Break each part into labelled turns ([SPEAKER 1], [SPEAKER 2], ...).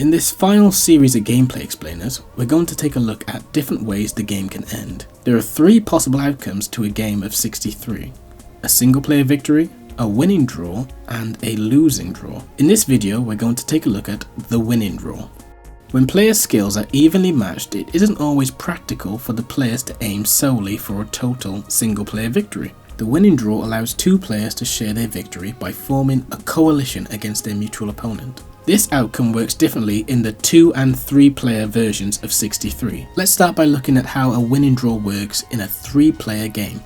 [SPEAKER 1] In this final series of gameplay explainers, we're going to take a look at different ways the game can end. There are 3 possible outcomes to a game of 63. A single player victory, a winning draw, and a losing draw. In this video, we're going to take a look at the winning draw. When player skills are evenly matched, it isn't always practical for the players to aim solely for a total single player victory. The winning draw allows 2 players to share their victory by forming a coalition against their mutual opponent. This outcome works differently in the 2 and 3 player versions of 63. Let's start by looking at how a winning draw works in a 3 player game.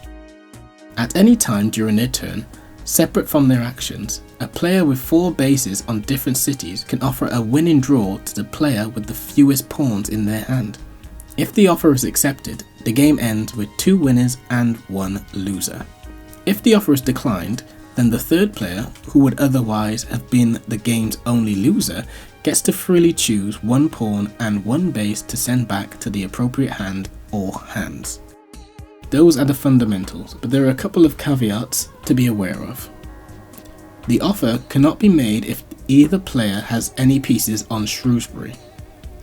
[SPEAKER 1] At any time during their turn, separate from their actions, a player with 4 bases on different cities can offer a winning draw to the player with the fewest pawns in their hand. If the offer is accepted, the game ends with 2 winners and 1 loser. If the offer is declined, then the 3rd player, who would otherwise have been the game's only loser, gets to freely choose 1 pawn and 1 base to send back to the appropriate hand or hands. Those are the fundamentals, but there are a couple of caveats to be aware of. The offer cannot be made if either player has any pieces on Shrewsbury.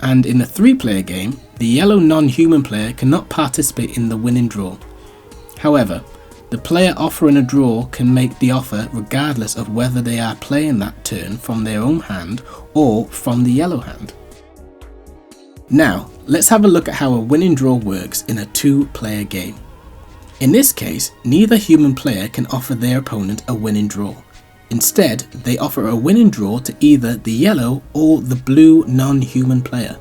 [SPEAKER 1] And in a 3-player game, the yellow non-human player cannot participate in the winning draw. However, the player offering a draw can make the offer regardless of whether they are playing that turn from their own hand or from the yellow hand. Now, let's have a look at how a winning draw works in a 2-player game. In this case, neither human player can offer their opponent a winning draw. Instead, they offer a winning draw to either the yellow or the blue non-human player.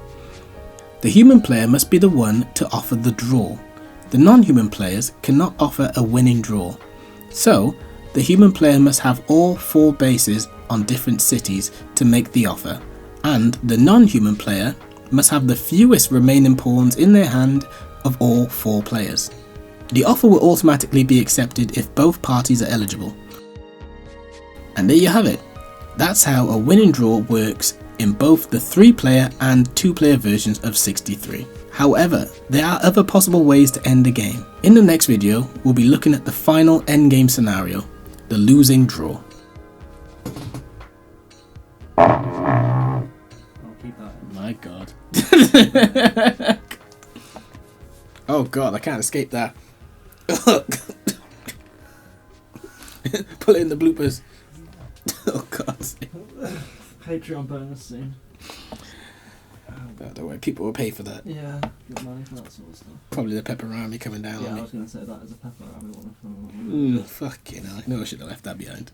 [SPEAKER 1] The human player must be the one to offer the draw. The non-human players cannot offer a winning draw. So, the human player must have all 4 bases on different cities to make the offer, and the non-human player must have the fewest remaining pawns in their hand of all 4 players. The offer will automatically be accepted if both parties are eligible. And there you have it. That's how a winning draw works in both the 3-player and 2-player versions of 63. However, there are other possible ways to end the game. In the next video, we'll be looking at the final endgame scenario, the losing draw.
[SPEAKER 2] I'll keep that in.
[SPEAKER 1] My god. Oh god, I can't escape that. Put it in the bloopers. Oh god.
[SPEAKER 2] Patreon bonus soon.
[SPEAKER 1] Don't worry, people will pay for that.
[SPEAKER 2] Yeah, get money for that sort of stuff.
[SPEAKER 1] Probably the pepperoni coming down
[SPEAKER 2] Yeah,
[SPEAKER 1] on
[SPEAKER 2] I
[SPEAKER 1] me.
[SPEAKER 2] was going to say that as a pepper. I would want to.
[SPEAKER 1] Fucking hell, I know I should have left that behind.